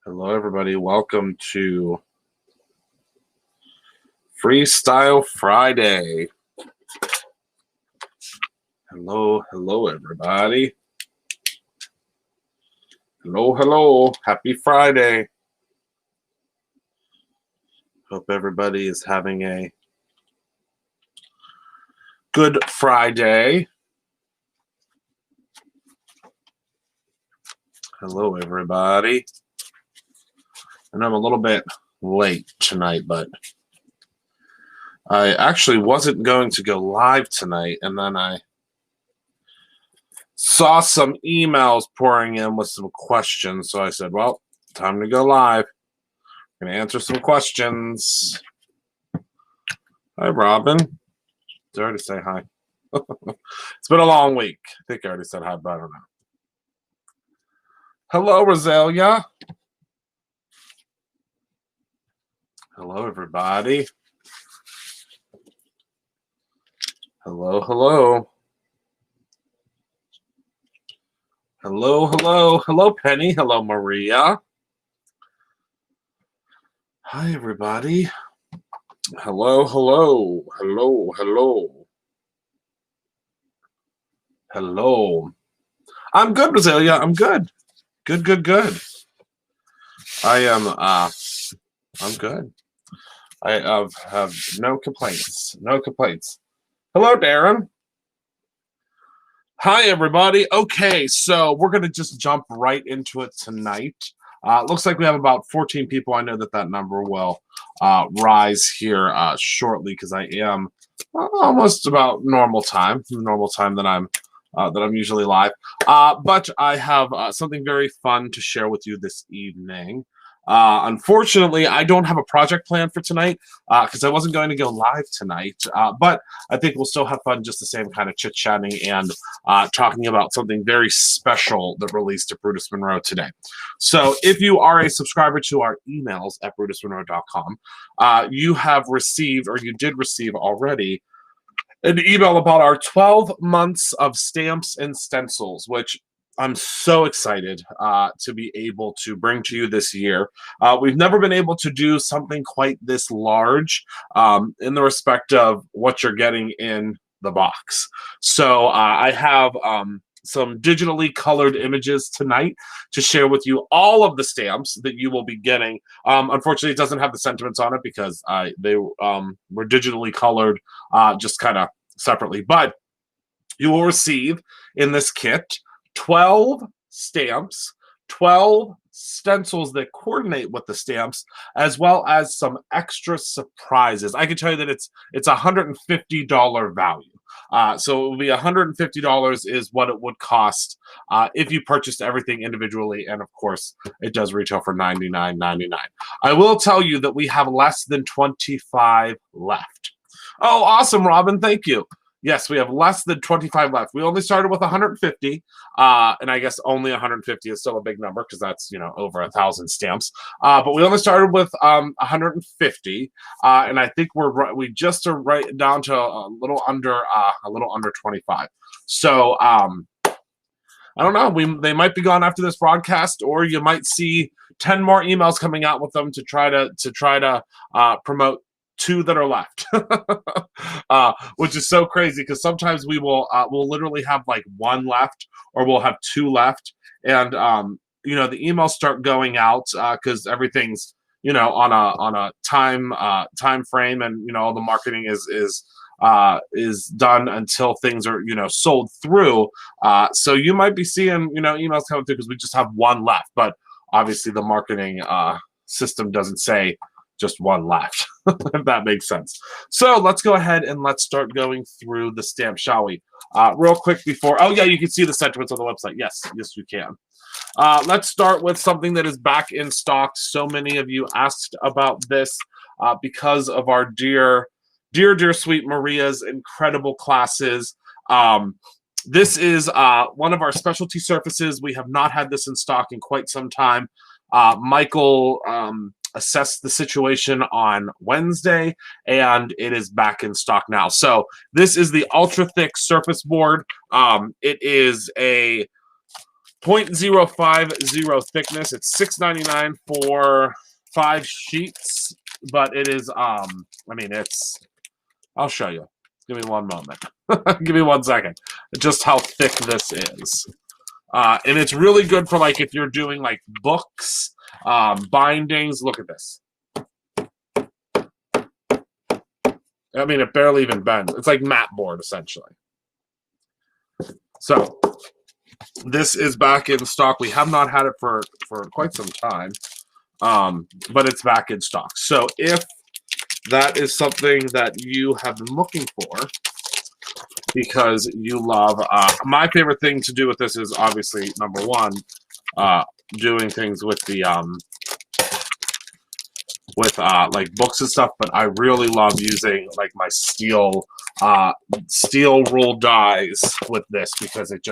Hello, everybody. Welcome to Freestyle Friday. Hello, everybody. Hello. Happy Friday. Hope everybody is having a good Friday. Hello, everybody. And I'm a little bit late tonight, but I actually wasn't going to go live tonight, and then I saw some emails pouring in with some questions, so I said, well, time to go live. I'm going to answer some questions. Hi, Robin. Did I already say hi? It's been a long week. I think I already said hi, but I don't know. Hello, Rosalia. Hello, everybody. Hello. Hello, Penny. Hello, Maria. Hi, everybody. Hello. I'm good, Rosalia. I'm good. Good. I'm good. I have no complaints. Hello, Darren. Hi, everybody. Okay, so we're going to just jump right into it tonight. Looks like we have about 14 people. I know that number will rise here shortly because I am almost about normal time that I'm usually live. But I have something very fun to share with you this evening. Unfortunately, I don't have a project plan for tonight because I wasn't going to go live tonight. But I think we'll still have fun just the same, kind of chit-chatting and talking about something very special that released to Brutus Monroe today. So if you are a subscriber to our emails at brutusmonroe.com, you have received, or you did receive already, an email about our 12 months of stamps and stencils, which I'm so excited to be able to bring to you this year. We've never been able to do something quite this large in the respect of what you're getting in the box. So I have some digitally colored images tonight to share with you all of the stamps that you will be getting. Unfortunately, it doesn't have the sentiments on it because they were digitally colored just kind of separately. But you will receive in this kit 12 stamps, 12 stencils that coordinate with the stamps, as well as some extra surprises. I can tell you that it's $150 value. So it will be $150 is what it would cost if you purchased everything individually, and of course, it does retail for $99.99. I will tell you that we have less than 25 left. Oh, awesome, Robin! Thank you. Yes, we have less than 25 left. We only started with 150, and I guess only 150 is still a big number because that's over 1,000 stamps. But we only started with 150, and I think we just are right down to a little under 25. So I don't know. They might be gone after this broadcast, or you might see 10 more emails coming out with them to try to promote 2 that are left, which is so crazy because sometimes we'll literally have like 1 left, or we'll have 2 left, and the emails start going out because everything's on a time frame, and all the marketing is done until things are sold through. So you might be seeing emails coming through because we just have 1 left, but obviously the marketing system doesn't say just 1 left, if that makes sense. So let's go ahead and let's start going through the stamp, shall we? Real quick before, oh yeah, you can see the sentiments on the website. Yes, you can. Let's start with something that is back in stock. So many of you asked about this because of our dear sweet Maria's incredible classes. This is one of our specialty surfaces. We have not had this in stock in quite some time. Michael assessed the situation on Wednesday, and it is back in stock now. So this is the ultra thick surface board. It is a .050 thickness. It's $6.99 for 5 sheets, but it is I mean, it's, I'll show you. Give me one moment. Give me 1 second. Just how thick this is. And it's really good for like if you're doing like books, bindings. Look at this. I mean, it barely even bends. It's like mat board essentially. So this is back in stock. We have not had it for quite some time, but it's back in stock. So if that is something that you have been looking for because you love, my favorite thing to do with this is obviously number one, doing things with the like books and stuff, but I really love using like my steel rule dies with this because it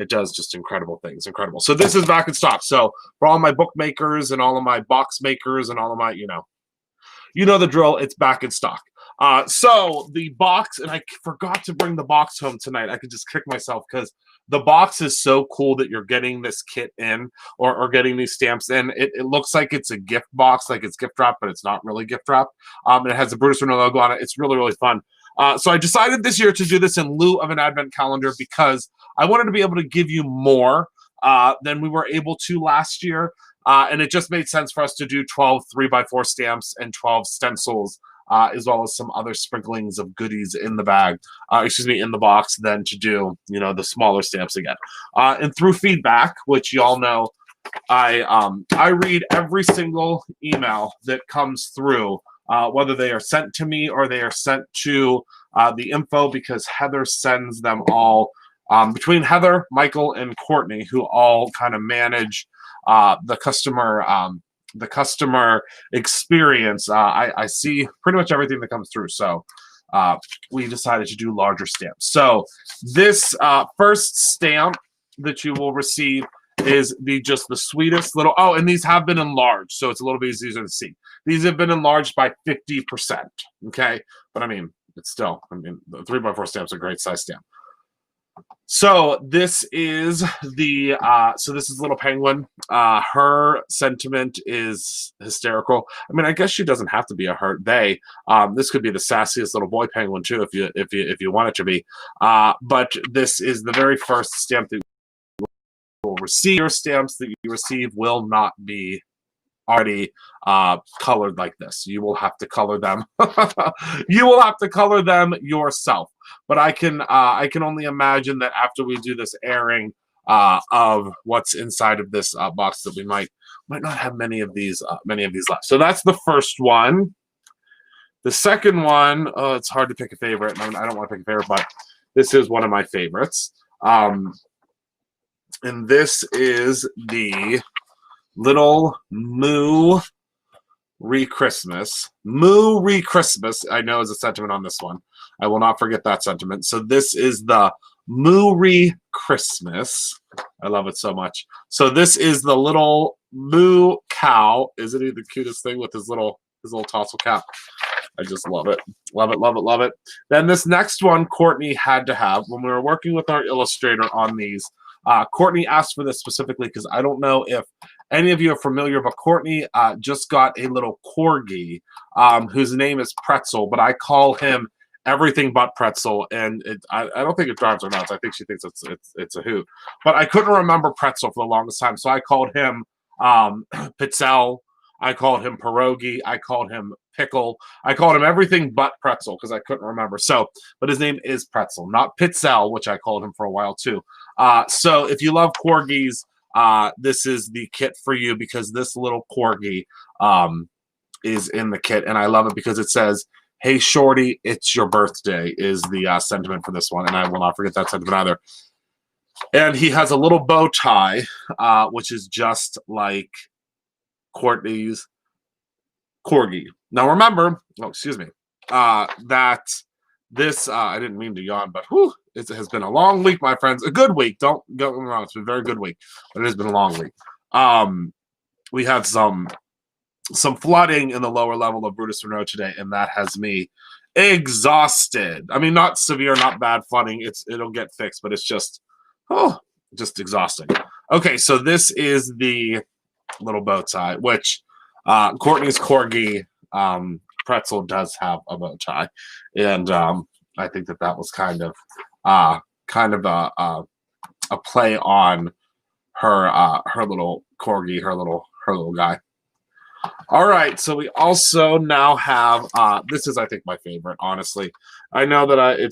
does just incredible things. Incredible. So this is back in stock. So for all my bookmakers and all of my box makers and all of my, you know the drill, it's back in stock. So the box, and I forgot to bring the box home tonight. I could just kick myself because the box is so cool that you're getting this kit in or getting these stamps in. It looks like it's a gift box, like it's gift wrap, but it's not really gift wrap. It has the Brutus Renault logo on it. It's really, really fun. So I decided this year to do this in lieu of an advent calendar because I wanted to be able to give you more than we were able to last year. And it just made sense for us to do 12 3x4 stamps and 12 stencils, as well as some other sprinklings of goodies in the bag, in the box, than to do, the smaller stamps again. And through feedback, which y'all know, I read every single email that comes through, whether they are sent to me or they are sent to the info, because Heather sends them all, between Heather, Michael, and Courtney, who all kind of manage the customer experience. I see pretty much everything that comes through. So we decided to do larger stamps. So this first stamp that you will receive is just the sweetest little, and these have been enlarged, so it's a little bit easier to see. These have been enlarged by 50%. Okay. But I mean, it's still, the 3x4 stamp's a great size stamp. So this is the this is Little Penguin. Her sentiment is hysterical. I mean, I guess she doesn't have to be a her. They. This could be the sassiest little boy penguin too, if you want it to be. But this is the very first stamp that you will receive. Your stamps that you receive will not be already colored like this. You will have to color them. You will have to color them yourself. But I can only imagine that after we do this airing of what's inside of this box, that we might not have many of these left. So that's the first one. The second one, it's hard to pick a favorite. I don't want to pick a favorite, but this is one of my favorites. And this is the Little Moo Re-Christmas. Moo Re-Christmas, I know, is a sentiment on this one. I will not forget that sentiment. So this is the Moo Re-Christmas. I love it so much. So this is the little moo cow. Isn't he the cutest thing with his little tassel cap? I just love it. Love it, love it, love it. Then this next one Courtney had to have. When we were working with our illustrator on these, Courtney asked for this specifically because I don't know if any of you are familiar, but Courtney just got a little corgi whose name is Pretzel, but I call him everything but Pretzel, and I don't think it drives her nuts. I think she thinks it's a hoot. But I couldn't remember Pretzel for the longest time, so I called him Pitzel. I called him Pierogi. I called him Pickle. I called him everything but Pretzel because I couldn't remember. So, but his name is Pretzel, not Pitzel, which I called him for a while too. So if you love corgis, this is the kit for you, because this little corgi is in the kit, and I love it because it says, "Hey Shorty, it's your birthday," is the sentiment for this one, and I will not forget that sentiment either. And he has a little bow tie, which is just like Courtney's corgi. Now remember, that this, I didn't mean to yawn, but whew, it has been a long week, my friends. A good week. Don't get me wrong. It's been a very good week, but it has been a long week. We had some flooding in the lower level of Brutus Renault today, and that has me exhausted. I mean, not severe, not bad flooding. It'll get fixed, but it's just exhausting. Okay, so this is the little bow tie, which Courtney's corgi pretzel does have a bow tie, and I think that that was kind of a play on her little corgi, her little guy. All right, so we also now have this is I think my favorite. Honestly, I know that I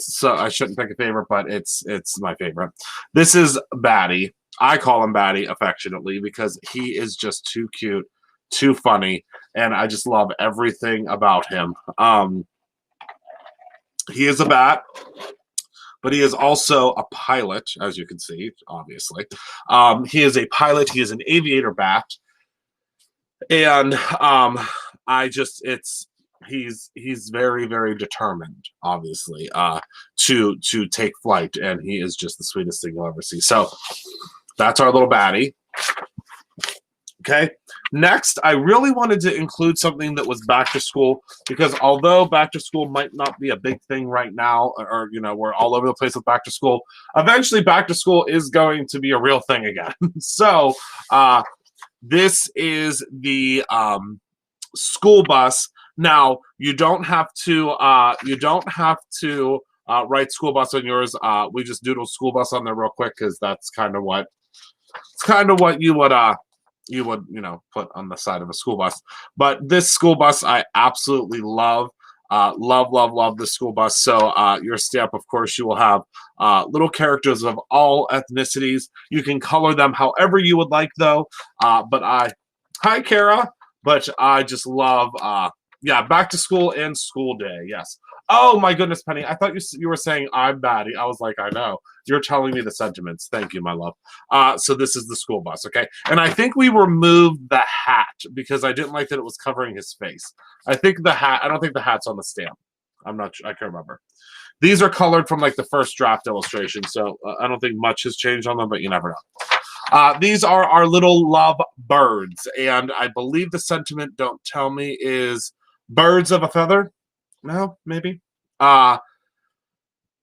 shouldn't pick a favorite, but it's my favorite. This is Batty. I call him Batty affectionately because he is just too cute, too funny, and I just love everything about him. He is a bat, but he is also a pilot, as you can see, obviously. He is a pilot. He is an aviator bat. And I just he's very very determined, obviously, to take flight, and he is just the sweetest thing you'll ever see. So that's our little Batty. Okay. Next, I really wanted to include something that was back to school because although back to school might not be a big thing right now, or we're all over the place with back to school, eventually back to school is going to be a real thing again. So this is the school bus. Now you don't have to write school bus on yours. We just doodle school bus on there real quick because that's kind of what you would put on the side of a school bus. But this school bus I absolutely love. Love this school bus. So your stamp, of course, you will have little characters of all ethnicities. You can color them however you would like, though. Hi, Kara. But I just love, back to school and school day. Yes. Oh my goodness, Penny. I thought you were saying I'm Batty. I was like, I know. You're telling me the sentiments. Thank you, my love. So this is the school bus, okay? And I think we removed the hat because I didn't like that it was covering his face. I think the hat. I don't think the hat's on the stamp. I'm not sure. I can't remember. These are colored from like the first draft illustration, so I don't think much has changed on them, but you never know. These are our little love birds, and I believe the sentiment, don't tell me, is birds of a feather. No, maybe. I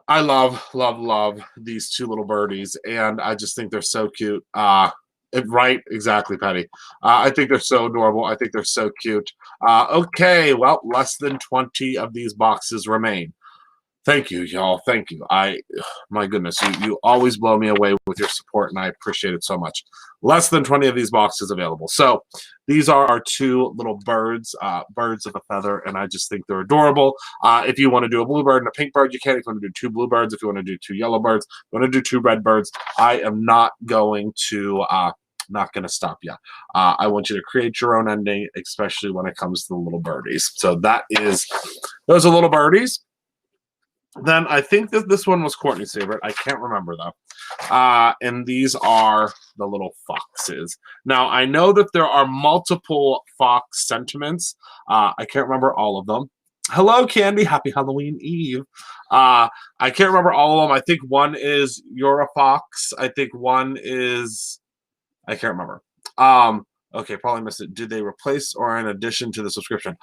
love these two little birdies, and I just think they're so cute. Right, exactly, Patty. I think they're so adorable. I think they're so cute. Okay, well, less than 20 of these boxes remain. Thank you, y'all. Thank you. My goodness, you always blow me away with your support, and I appreciate it so much. Less than 20 of these boxes available. So these are our two little birds, birds of a feather, and I just think they're adorable. If you want to do a blue bird and a pink bird, you can. If you want to do two blue birds, if you want to do two yellow birds, if you want to do two red birds, I am not going to stop you. I want you to create your own ending, especially when it comes to the little birdies. So those are little birdies. Then I think that this one was Courtney's favorite. I can't remember though. And these are the little foxes. Now I know that there are multiple fox sentiments. I can't remember all of them. Hello, Candy. Happy Halloween Eve. I can't remember all of them. I think one is you're a fox. I think one is I can't remember. Okay, probably missed it. Did they replace or in addition to the subscription?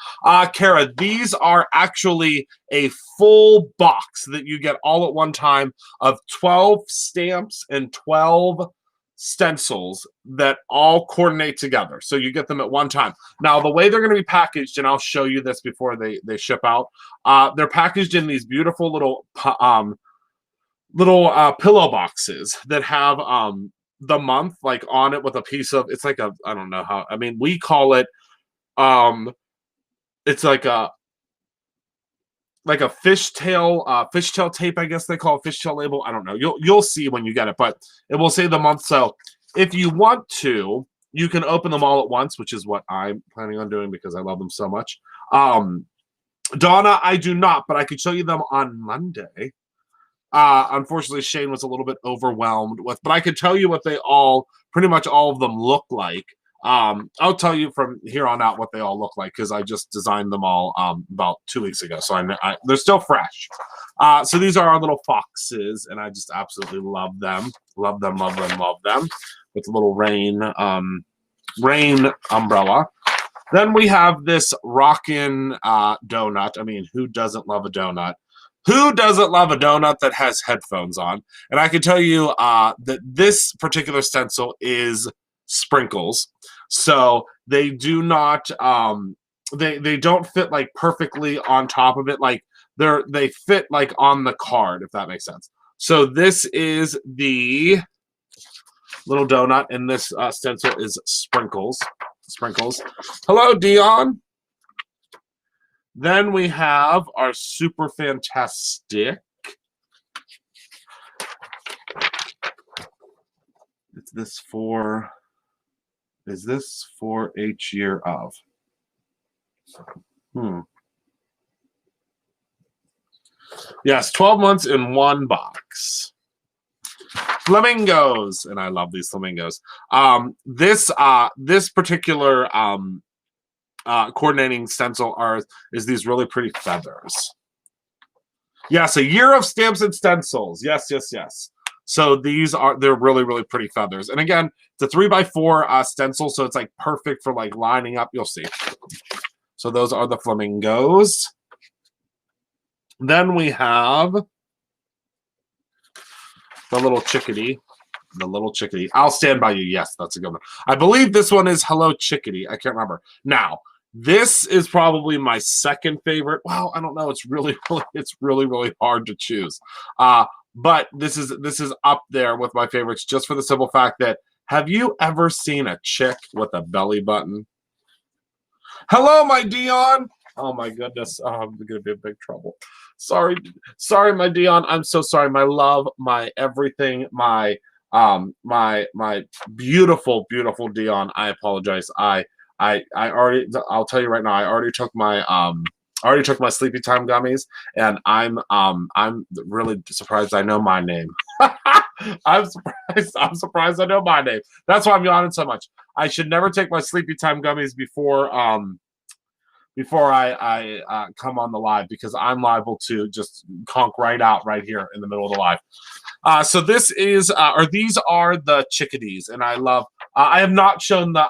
Kara, these are actually a full box that you get all at one time of 12 stamps and 12 stencils that all coordinate together. So you get them at one time. Now, the way they're going to be packaged, and I'll show you this before they ship out, they're packaged in these beautiful little pillow boxes that have the month like on it with a piece of, it's like I don't know how, I mean, we call it it's like a fishtail tape, I guess they call it, fishtail label. I don't know. You'll see when you get it, but it will say the month. So if you want to, you can open them all at once, which is what I'm planning on doing because I love them so much. Donna, I do not, but I could show you them on Monday. Unfortunately, Shane was a little bit overwhelmed with, but I could tell you what they pretty much all of them look like. I'll tell you from here on out what they all look like because I just designed them all about 2 weeks ago, so they're still fresh. So these are our little foxes, and I just absolutely love them, love them with a little rain umbrella. Then we have this rockin' donut. I mean, who doesn't love a donut? Who doesn't love a donut that has headphones on? And I can tell you that this particular stencil is sprinkles, so they do not they don't fit like perfectly on top of it. Like they fit like on the card, if that makes sense. So this is the little donut, and this stencil is sprinkles. Sprinkles. Hello, Dion. Then we have our super fantastic. Is this for H year of? Yes, 12 months in one box. Flamingos, and I love these flamingos. This particular coordinating stencil is these really pretty feathers. Yes, a year of stamps and stencils. Yes, yes, yes. So they're really, really pretty feathers. And again, it's a 3x4 stencil, so it's like perfect for like lining up. You'll see. So those are the flamingos. Then we have the little chickadee. The little chickadee. I'll stand by you. Yes, that's a good one. I believe this one is Hello Chickadee. I can't remember. Now, this is probably my second favorite. Well, I don't know. It's really hard to choose. But this is up there with my favorites just for the simple fact that, have you ever seen a chick with a belly button? Hello, my Dion. Oh my goodness. Oh, I'm gonna be in big trouble. Sorry, my Dion. I'm so sorry. My love, my everything, my beautiful, beautiful Dion. I apologize. I already, I'll tell you right now, I already took my sleepy time gummies, and I'm really surprised I know my name. I'm surprised I know my name. That's why I'm yawning so much. I should never take my sleepy time gummies before I come on the live, because I'm liable to just conk right out right here in the middle of the live. So this is, or these are the chickadees, and I love. I have not shown the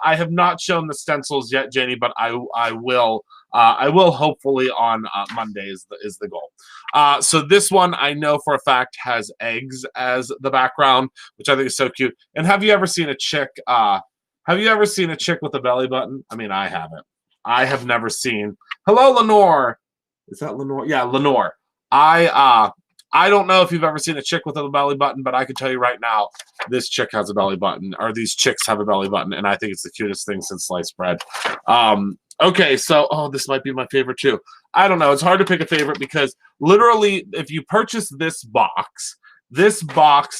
stencils yet, Jenny, but I will. I will hopefully on Monday is the goal. So this one I know for a fact has eggs as the background, which I think is so cute. And have you ever seen a chick? Have you ever seen a chick with a belly button? I mean, I haven't. I have never seen. Hello, Lenore. Is that Lenore? Yeah, Lenore. I don't know if you've ever seen a chick with a belly button, but I can tell you right now, this chick has a belly button, or these chicks have a belly button, and I think it's the cutest thing since sliced bread. Okay, so this might be my favorite too. I don't know. It's hard to pick a favorite because literally, if you purchase this box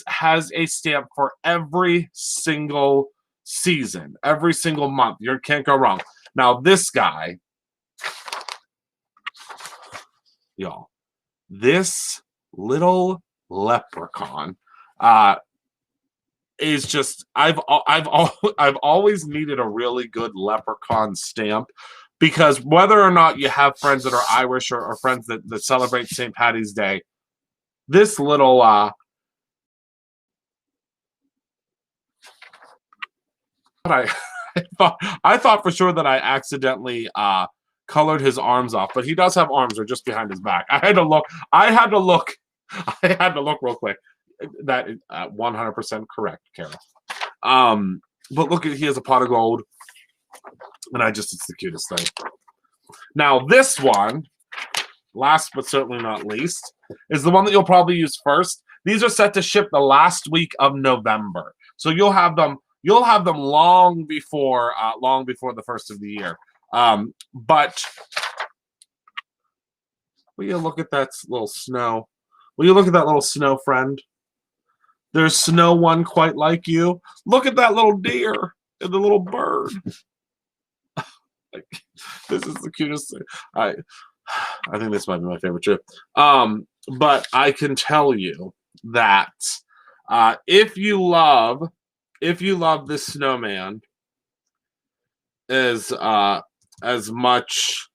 has a stamp for every single season, every single month. You can't go wrong. Now, this guy, y'all, this little leprechaun is just I've always needed a really good leprechaun stamp, because whether or not you have friends that are Irish or friends that celebrate St. Paddy's Day, this little I thought for sure that I accidentally colored his arms off, but he does have arms. They're just behind his back. I had to look real quick. That is 100% correct, Carol. But look, he has a pot of gold, and it's the cutest thing. Now this one, last but certainly not least, is the one that you'll probably use first. These are set to ship the last week of November, so you'll have them long before the first of the year. But will you look at that little snow? Will you look at that little snow friend? There's no one quite like you. Look at that little deer and the little bird. This is the cutest thing. I think this might be my favorite too. But I can tell you that if you love this snowman as much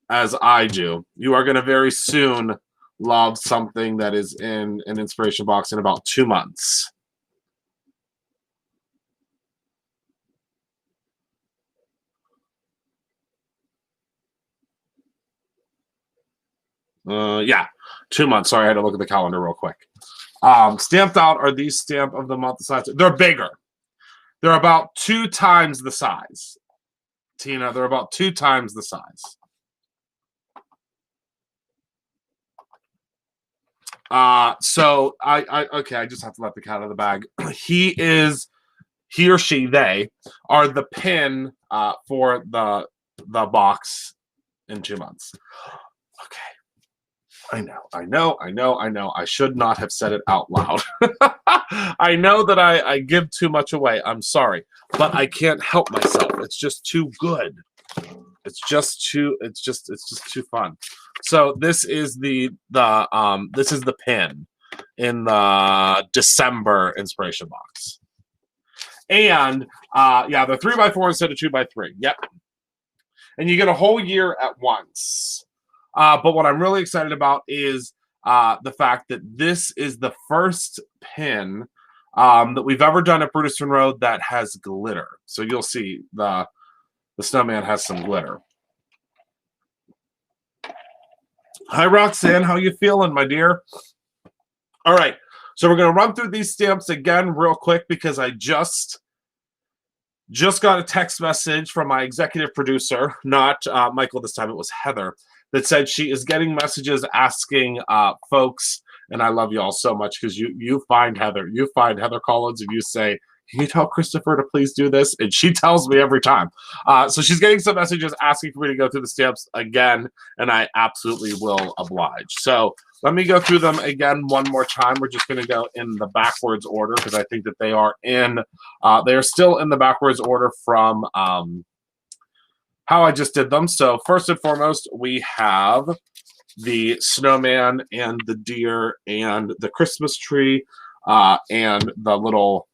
as I do, you are going to very soon love something that is in an inspiration box in about 2 months. Yeah. 2 months. Sorry, I had to look at the calendar real quick. Stamped out are these stamp of the month size. They're bigger. They're about 2 times the size. Tina, they're about 2 times the size. So I just have to let the cat out of the bag. He or she, they are the pin for the box in 2 months. Okay. I know. I should not have said it out loud. I know that I give too much away. I'm sorry, but I can't help myself. It's just too good. It's just too fun. So this is the pin in the December inspiration box. And yeah, they're 3x4 instead of 2x3. Yep. And you get a whole year at once. But what I'm really excited about is the fact that this is the first pin that we've ever done at Brutus Monroe that has glitter. So you'll see the snowman has some glitter. Hi, Roxanne. How you feeling, my dear? All right. So we're going to run through these stamps again real quick because I just got a text message from my executive producer, not Michael this time, it was Heather, that said she is getting messages asking folks, and I love you all so much because you find Heather Collins and you say, can you tell Christopher to please do this? And she tells me every time. So she's getting some messages asking for me to go through the stamps again, and I absolutely will oblige. So let me go through them again one more time. We're just going to go in the backwards order because I think that they are still in the backwards order from how I just did them. So first and foremost, we have the snowman and the deer and the Christmas tree and the little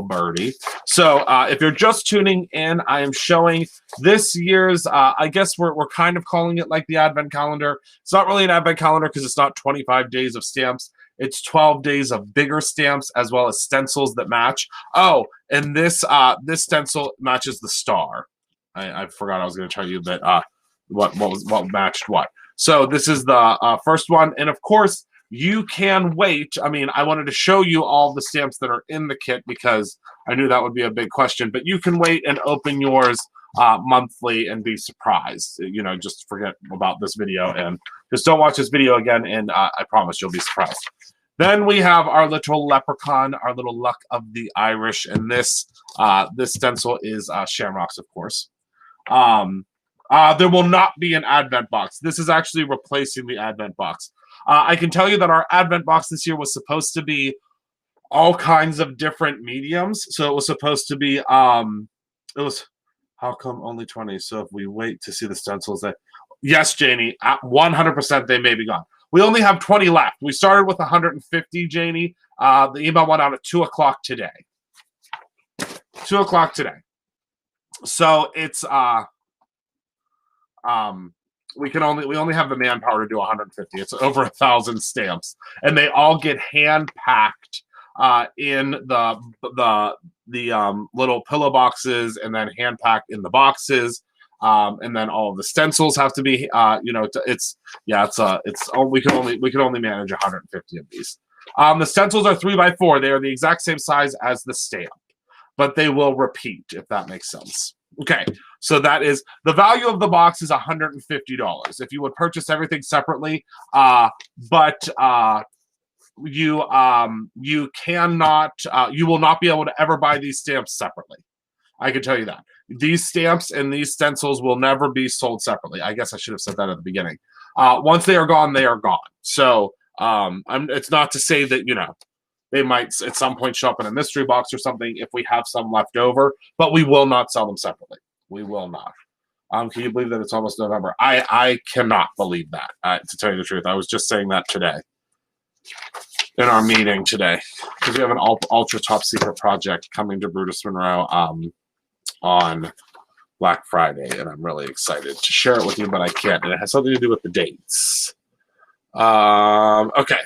birdie. So if you're just tuning in, I am showing this year's, I guess we're kind of calling it like the Advent calendar. It's not really an Advent calendar because it's not 25 days of stamps. It's 12 days of bigger stamps as well as stencils that match. Oh, and this stencil matches the star. I forgot I was going to tell you that what matched what. So this is the first one, and of course you can wait. I mean, I wanted to show you all the stamps that are in the kit because I knew that would be a big question. But you can wait and open yours monthly and be surprised. You know, just forget about this video and just don't watch this video again, and I promise you'll be surprised. Then we have our little leprechaun, our little luck of the Irish, and this stencil is shamrocks, of course. There will not be an Advent box. This is actually replacing the Advent box. I can tell you that our Advent box this year was supposed to be all kinds of different mediums. So it was supposed to be, how come only 20? So if we wait to see the stencils, yes, Janie, 100% they may be gone. We only have 20 left. We started with 150, Janie. The email went out at 2 o'clock today. 2 o'clock today. So it's we only have the manpower to do 150. It's over 1,000 stamps, and they all get hand packed in the little pillow boxes, and then hand packed in the boxes. And then all of the stencils have to be, we can only manage 150 of these. The stencils are 3x4. They are the exact same size as the stamp, but they will repeat, if that makes sense. Okay, so that is the value of the box is $150 if you would purchase everything separately, but you cannot, you will not be able to ever buy these stamps separately. I can tell you that. These stamps and these stencils will never be sold separately. I guess I should have said that at the beginning. Once they are gone, they are gone. So it's not to say that, you know, they might at some point show up in a mystery box or something if we have some left over, but we will not sell them separately. We will not. Can you believe that it's almost November? I cannot believe that, to tell you the truth. I was just saying that today in our meeting today because we have an ultra top secret project coming to Brutus Monroe on Black Friday, and I'm really excited to share it with you, but I can't, and it has something to do with the dates. Okay.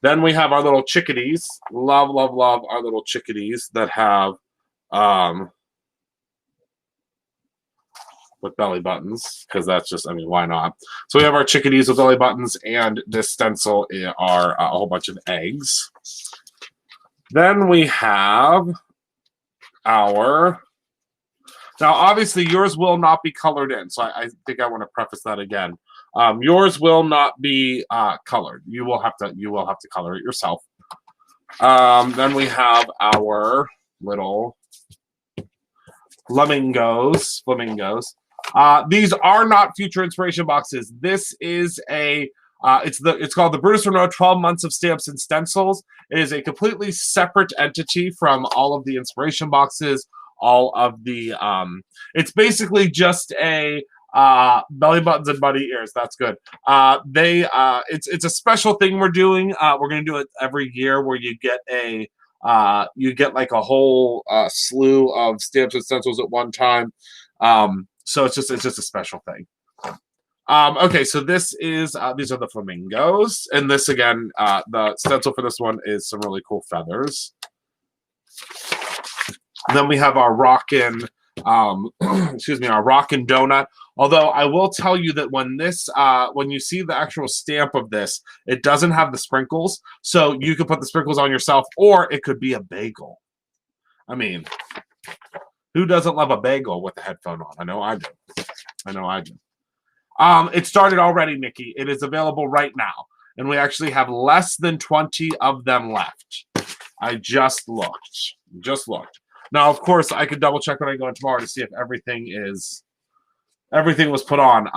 Then we have our little chickadees. Love, love, love our little chickadees that have with belly buttons, because that's just, I mean, why not? So we have our chickadees with belly buttons, and this stencil are a whole bunch of eggs. Then we have our... Now, obviously, yours will not be colored in, so I think I want to preface that again. Yours will not be colored. You will have to color it yourself. Then we have our little flamingos. These are not future inspiration boxes. This is a it's called the Brutus Monroe 12 Months of Stamps and Stencils. It is a completely separate entity from all of the inspiration boxes. All of the it's basically just a belly buttons and bunny ears. That's good. It's a special thing we're doing. We're going to do it every year, where you get like a whole slew of stamps and stencils at one time. So it's just a special thing. Okay, so this is these are the flamingos, and this again, the stencil for this one is some really cool feathers. Then we have our rockin', our rockin' donut. Although I will tell you that when you see the actual stamp of this, it doesn't have the sprinkles, so you could put the sprinkles on yourself, or it could be a bagel. I mean, who doesn't love a bagel with a headphone on? I know I do. It started already, Nikki. It is available right now, and we actually have less than 20 of them left. I just looked. Now, of course, I could double check when I go in tomorrow to see if everything was put on,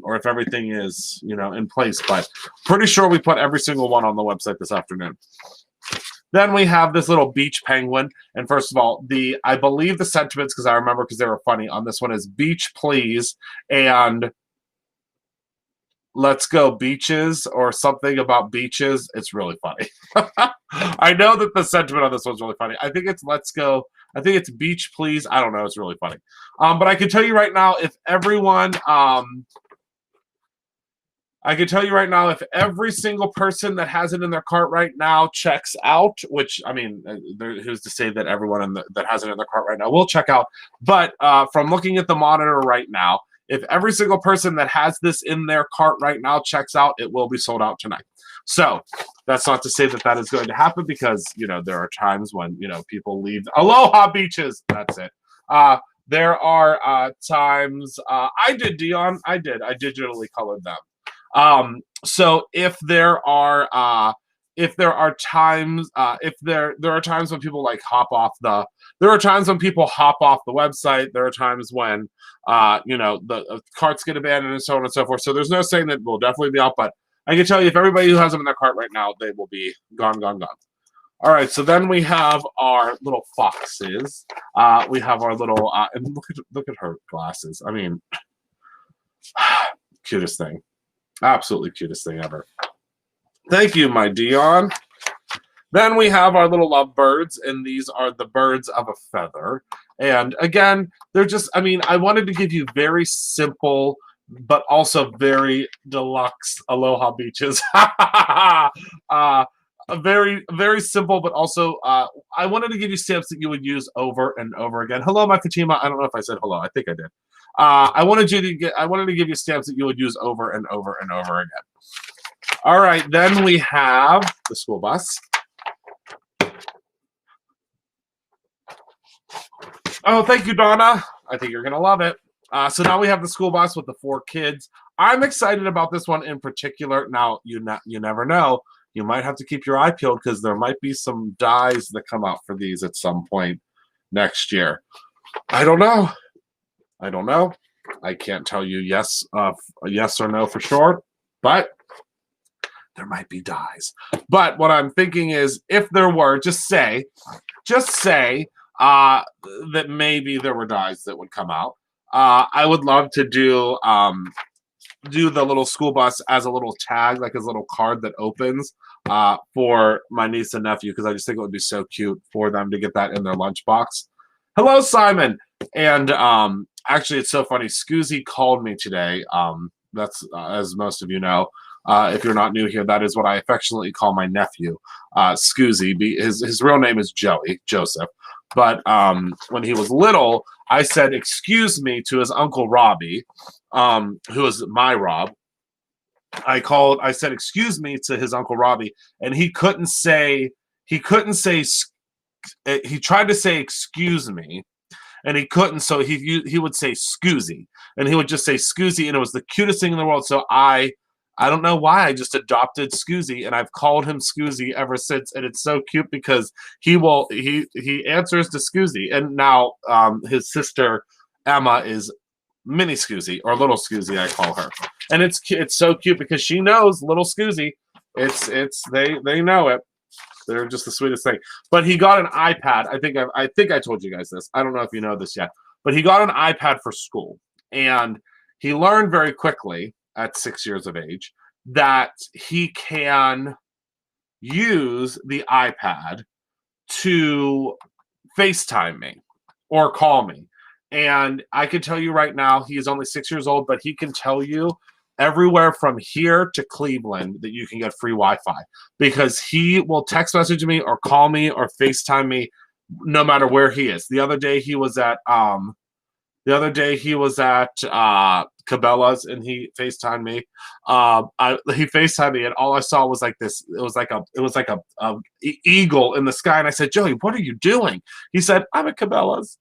or if everything is, in place. But pretty sure we put every single one on the website this afternoon. Then we have this little beach penguin. And first of all, I believe the sentiments, because I remember because they were funny, on this one is beach please and let's go beaches, or something about beaches. It's really funny. I know that the sentiment on this one's really funny. I think it's beach please. I don't know. It's really funny. But I can tell you right now, if every single person that has it in their cart right now checks out, which, I mean, who's to say that everyone that has it in their cart right now will check out. But from looking at the monitor right now, if every single person that has this in their cart right now checks out, it will be sold out tonight. So that's not to say that is going to happen, because, there are times when, people leave. Aloha beaches. That's it. There are times I did, Dion. I digitally colored them. So if there are times when people hop off the website. There are times when the carts get abandoned and so on and so forth. So there's no saying that we'll definitely be out, but I can tell you, if everybody who has them in their cart right now, they will be gone. All right, so then we have our little foxes. We have our little and look at her glasses. I mean, cutest thing. Absolutely cutest thing ever. Thank you, my Dion. Then we have our little lovebirds, and these are the birds of a feather. And again, they're just, I mean, I wanted to give you very simple, but also very deluxe aloha beaches. Very, very simple, but also I wanted to give you stamps that you would use over and over again. Hello, my Fatima. I don't know if I said hello. I think I did. I wanted to give you stamps that you would use over and over and over again. All right, then we have the school bus. Oh, thank you, Donna. I think you're gonna love it. So now we have the school bus with the 4 kids. I'm excited about this one in particular. Now, you never know. You might have to keep your eye peeled, because there might be some dies that come out for these at some point next year. I don't know. I can't tell you yes or no for sure, but there might be dies. But what I'm thinking is, if there were, just say that maybe there were dies that would come out. I would love to do the little school bus as a little tag, like as a little card that opens for my niece and nephew, because I just think it would be so cute for them to get that in their lunchbox. Hello, Simon. And actually, it's so funny. Scoozy called me today. That's as most of you know. If you're not new here, that is what I affectionately call my nephew, Scoozy. His real name is Joseph. But when he was little, I said, excuse me, to his Uncle Robbie, who is my Rob. I said, excuse me, to his Uncle Robbie, and he tried to say, excuse me, and he couldn't, so he would say scoozy, and he would just say scoozy, and it was the cutest thing in the world. So I don't know why, I just adopted Scoozy, and I've called him Scoozy ever since, and it's so cute because he answers to Scoozy, and now his sister Emma is Mini Scoozy, or Little Scoozy, I call her, and it's so cute because she knows Little Scoozy. They know it. They're just the sweetest thing. But he got an iPad. I think I told you guys this. I don't know if you know this yet, but he got an iPad for school, and he learned very quickly at 6 years of age that he can use the iPad to FaceTime me or call me. And I can tell you right now, he is only 6 years old, but he can tell you everywhere from here to Cleveland that you can get free Wi-Fi, because he will text message me or call me or FaceTime me no matter where he is. The other day he was at Cabela's, and he FaceTimed me. He FaceTimed me, and all I saw was like this. It was like a eagle in the sky, and I said, "Joey, what are you doing?" He said, "I'm at Cabela's."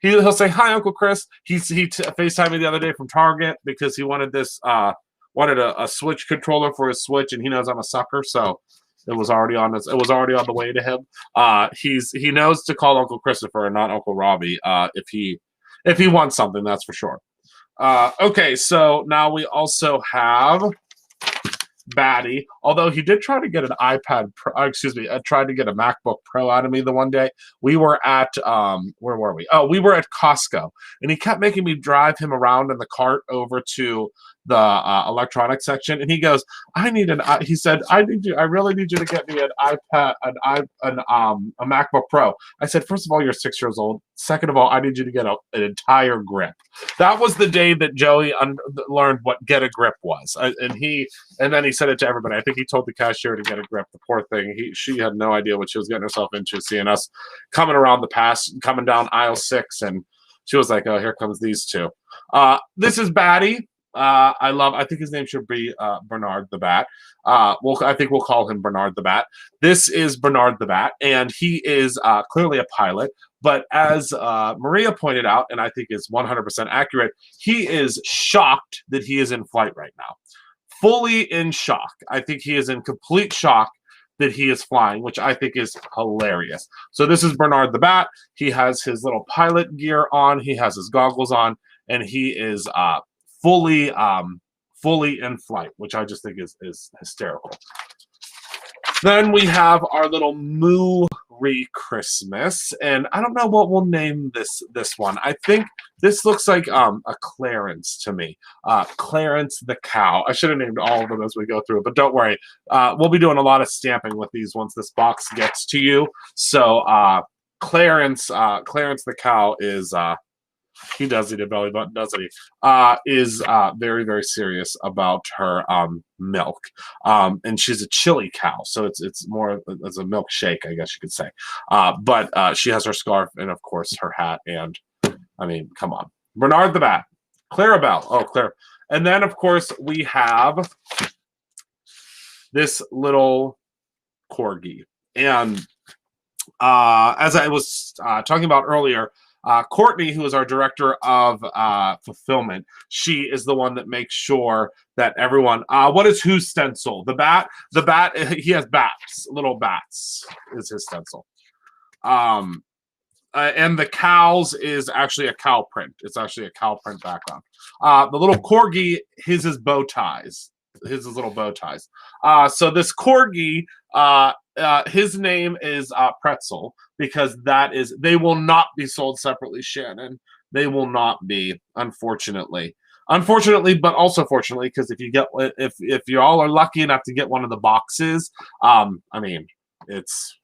He'll say, "Hi, Uncle Chris." He FaceTimed me the other day from Target because he wanted a Switch controller for his Switch, and he knows I'm a sucker, so it was already on the way to him. He knows to call Uncle Christopher and not Uncle Robbie if he wants something, that's for sure. Okay, so now we also have Batty, although he did try to get an iPad Pro, tried to get a MacBook Pro out of me the one day. We were at, where were we? Oh, we were at Costco, and he kept making me drive him around in the cart over to the electronics section, and he goes, he said, I really need you to get me an iPad, a MacBook Pro. I said, first of all, you're 6 years old. Second of all, I need you to get an entire grip. That was the day that Joey learned what get a grip was, and then he said it to everybody. I think he told the cashier to get a grip. The poor thing, she had no idea what she was getting herself into, seeing us coming down aisle 6, and she was like, "Oh, here comes these two." This is Batty. I think his name should be Bernard the Bat. I think we'll call him Bernard the Bat. This is Bernard the Bat, and he is clearly a pilot. But as Maria pointed out, and I think is 100% accurate, he is shocked that he is in flight right now. Fully in shock. I think he is in complete shock that he is flying, which I think is hilarious. So this is Bernard the Bat. He has his little pilot gear on. He has his goggles on, and he is fully in flight, which I just think is hysterical. Then we have our little Moo-Ree Christmas, and I don't know what we'll name this one. I think this looks like a Clarence to me. Clarence the cow. I should have named all of them as we go through it, but don't worry. We'll be doing a lot of stamping with these once this box gets to you. So Clarence the cow is he does eat a belly button, doesn't he? Is very, very serious about her milk. And she's a chili cow, so it's more as a milkshake, I guess you could say. But she has her scarf and, of course, her hat. And, I mean, come on. Bernard the Bat. Clarabelle. Oh, Claire. And then, of course, we have this little corgi. And as I was talking about earlier, Courtney, who is our director of fulfillment, she is the one that makes sure that everyone. What is whose stencil? The bat. The bat. He has bats. Little bats is his stencil. And the cows is actually a cow print. It's actually a cow print background. The little corgi, his is bow ties. His is little bow ties. So this corgi, his name is Pretzel, because they will not be sold separately, Shannon. They will not be, unfortunately, but also fortunately, because if you all are lucky enough to get one of the boxes, I mean, it's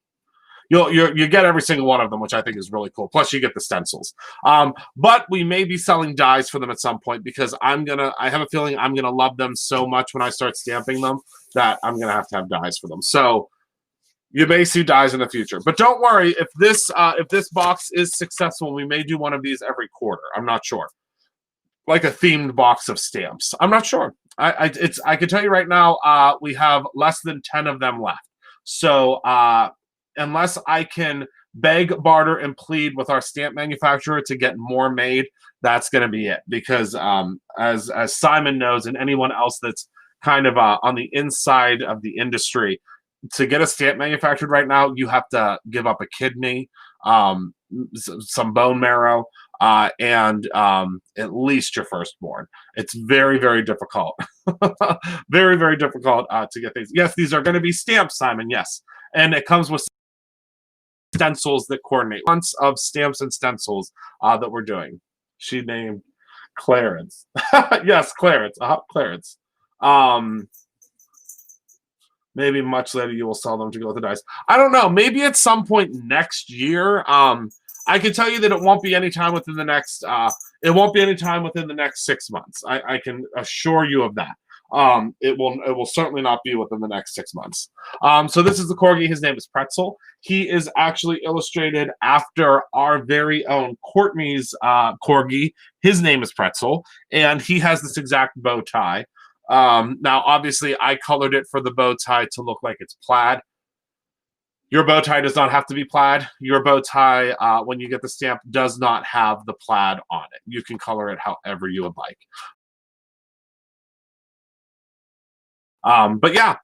you get every single one of them, which I think is really cool. Plus, you get the stencils. But we may be selling dies for them at some point, because I have a feeling I'm gonna love them so much when I start stamping them that I'm gonna have to have dies for them. So You may see dies in the future, but don't worry. If this box is successful, we may do one of these every quarter. I'm not sure, like a themed box of stamps. I'm not sure. I can tell you right now, we have less than 10 of them left. So unless I can beg, barter, and plead with our stamp manufacturer to get more made, that's going to be it. Because as Simon knows, and anyone else that's kind of on the inside of the industry, to get a stamp manufactured right now, you have to give up a kidney, some bone marrow, and at least your firstborn. It's very, very difficult. Very, very difficult to get things. Yes, these are going to be stamps, Simon. Yes. And it comes with stencils that coordinate. Months of stamps and stencils that we're doing. She named Clarence. Yes, Clarence. Clarence. Maybe much later you will sell them to go with the dice. I don't know. Maybe at some point next year. I can tell you that it won't be any time within the next. It won't be any time within the next 6 months. I can assure you of that. It will certainly not be within the next 6 months. So this is the corgi. His name is Pretzel. He is actually illustrated after our very own Courtney's corgi. His name is Pretzel, and he has this exact bow tie. Now, obviously, I colored it for the bow tie to look like it's plaid. Your bow tie does not have to be plaid. Your bow tie, when you get the stamp, does not have the plaid on it. You can color it however you would like. But yeah.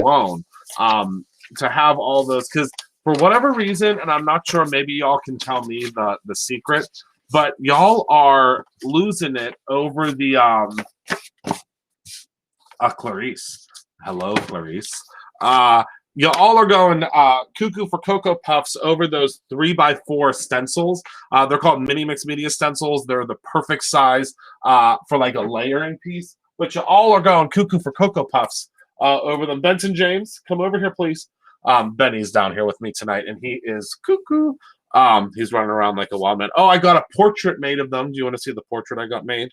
Alone, to have all those, because for whatever reason, and I'm not sure, maybe y'all can tell me the secret, but y'all are losing it over the Clarice. Hello, Clarice. Y'all are going cuckoo for Cocoa Puffs over those 3x4 stencils. They're called Mini Mix Media stencils. They're the perfect size for like a layering piece. But y'all are going cuckoo for Cocoa Puffs over them. Benson James, come over here, please. Benny's down here with me tonight, and he is cuckoo. He's running around like a wild man. Oh, I got a portrait made of them. Do you want to see the portrait I got made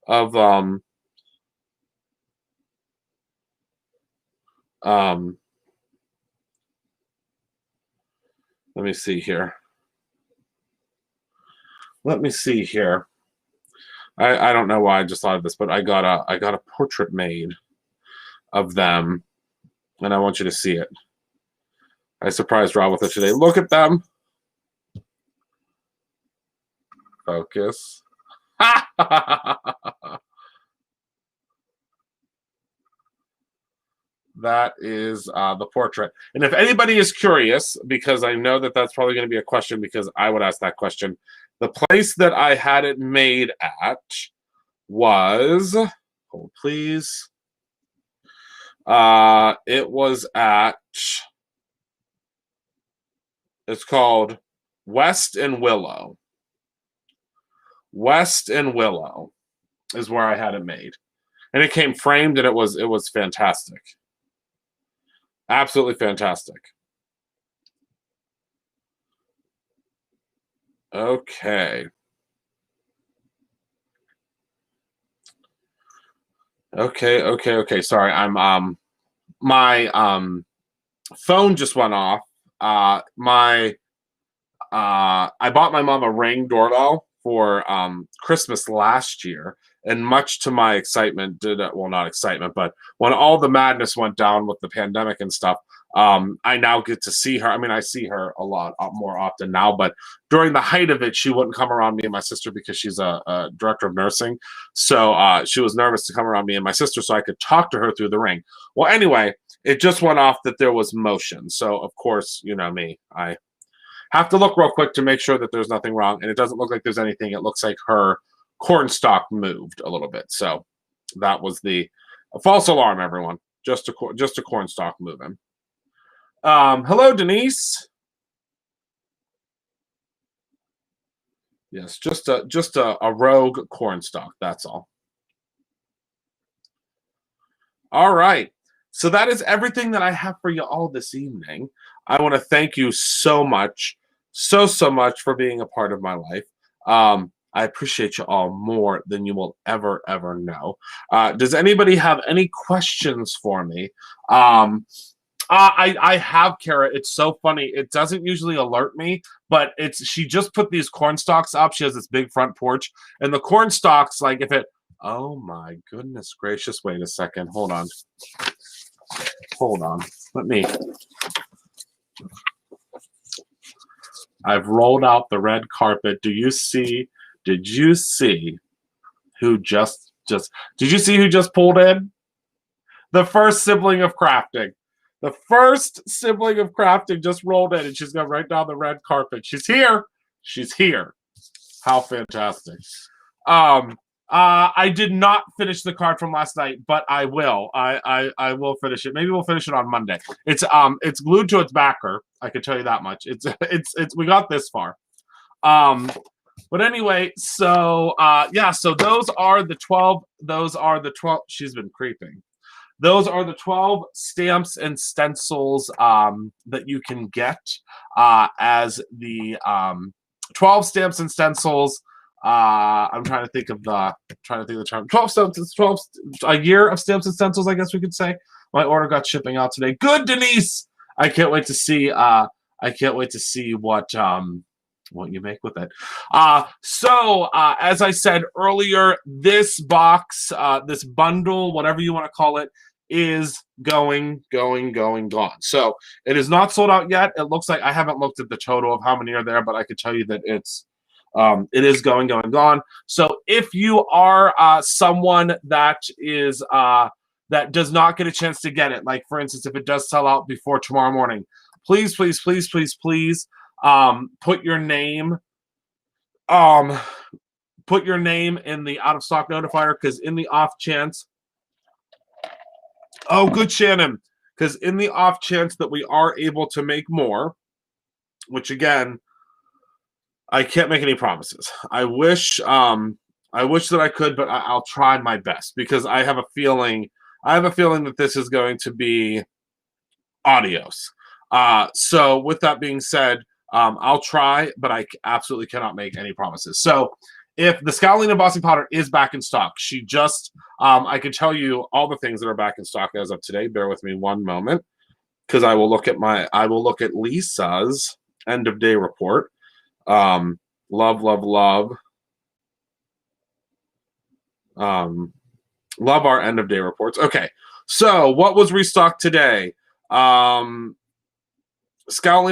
of let me see here. Let me see here. I don't know why I just thought of this, but I got a portrait made of them, and I want you to see it. I surprised Rob with it today. Look at them. Focus. That is the portrait. And if anybody is curious, because I know that that's probably going to be a question, because I would ask that question, the place that I had it made at was, hold please, it was at, it's called West and Willow. West and Willow is where I had it made. And it came framed, and it was fantastic. Absolutely fantastic. Okay. Okay. Sorry, I'm my phone just went off. I bought my mom a Ring doorbell for Christmas last year, and much to my excitement, well, not excitement, but when all the madness went down with the pandemic and stuff, I now get to see her. I mean, I see her a lot more often now, but during the height of it, she wouldn't come around me and my sister because she's a director of nursing. So she was nervous to come around me and my sister so I could talk to her through the Ring. Well, anyway, it just went off that there was motion. So, of course, you know me, I have to look real quick to make sure that there's nothing wrong, and it doesn't look like there's anything. It looks like her cornstalk moved a little bit. So that was a false alarm, everyone. Just a cornstalk moving. Hello, Denise. Yes, just a rogue cornstalk. That's all. All right. So that is everything that I have for you all this evening. I want to thank you so much, so much for being a part of my life. I appreciate you all more than you will ever, ever know. Does anybody have any questions for me? I have Kara. It's so funny. It doesn't usually alert me, but she just put these corn stalks up. She has this big front porch, and the corn stalks, like if it. Oh my goodness gracious! Wait a second. Hold on. Hold on. Let me. I've rolled out the red carpet. Do you see? Did you see who just did you see who just pulled in? The first sibling of crafting. The first sibling of crafting just rolled in, and she's going right down the red carpet. She's here. She's here. How fantastic. I did not finish the card from last night, but I will. I will finish it. Maybe we'll finish it on Monday. It's glued to its backer. I can tell you that much. It's we got this far. But anyway, so yeah, so those are the 12. Those are the 12. She's been creeping. Those are the 12 stamps and stencils that you can get as the 12 stamps and stencils. I'm trying to think of the term. 12 stamps, 12 a year of stamps and stencils, I guess we could say. My order got shipping out today. Good, Denise. I can't wait to see. I can't wait to see what you make with it. So as I said earlier, this box, this bundle, whatever you want to call it, is gone. So it is not sold out yet. It looks like I haven't looked at the total of how many are there, but I could tell you that it is gone. So if you are someone that is that does not get a chance to get it, like for instance, if it does sell out before tomorrow morning, please put your name in the out of stock notifier, because in the off chance, oh good Shannon, because in the off chance that we are able to make more, which again I can't make any promises. I wish that I could, but I'll try my best, because I have a feeling that this is going to be adios. So with that being said, I'll try, but I absolutely cannot make any promises. So if the Scowling Embossing Powder is back in stock, she just, I can tell you all the things that are back in stock as of today. Bear with me one moment, because I will look at Lisa's end of day report. Love. Love our end of day reports. Okay. So what was restocked today? Scowling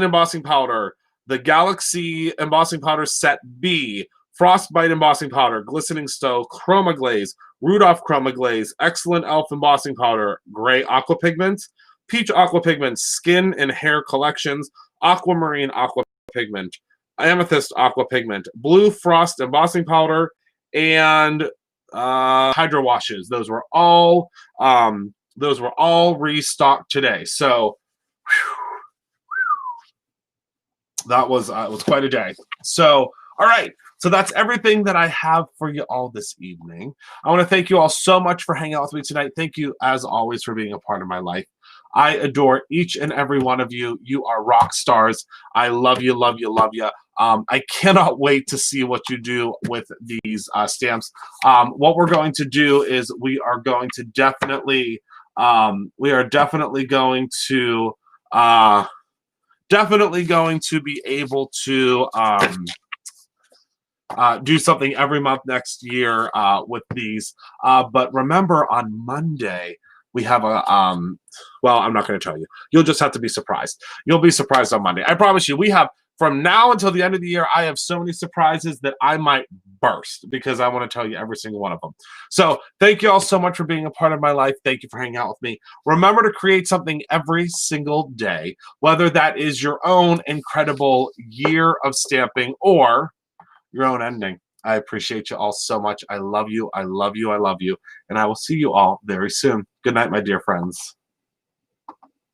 Embossing Powder, the Galaxy Embossing Powder Set B, Frostbite Embossing Powder, Glistening Stowe, Chroma Glaze, Rudolph Chroma Glaze, Excellent Elf Embossing Powder, Gray Aqua Pigment, Peach Aqua Pigment, Skin and Hair Collections, Aquamarine Aqua Pigment, Amethyst Aqua Pigment, Blue Frost Embossing Powder, and Hydro Washes. Those were all restocked today. So that was it was quite a day. So all right. So that's everything that I have for you all this evening. I want to thank you all so much for hanging out with me tonight. Thank you, as always, for being a part of my life. I adore each and every one of you. You are rock stars. I love you, love you, love you. I cannot wait to see what you do with these stamps. What we're going to do is we are definitely going to be able to do something every month next year with these. But remember, on Monday we have a well, I'm not going to tell you. You'll just have to be surprised. You'll be surprised on Monday. I promise you. We have, from now until the end of the year, I have so many surprises that I might burst, because I want to tell you every single one of them. So thank you all so much for being a part of my life. Thank you for hanging out with me. Remember to create something every single day, whether that is your own incredible year of stamping or your own ending. I appreciate you all so much. I love you. I love you. I love you. And I will see you all very soon. Good night, my dear friends.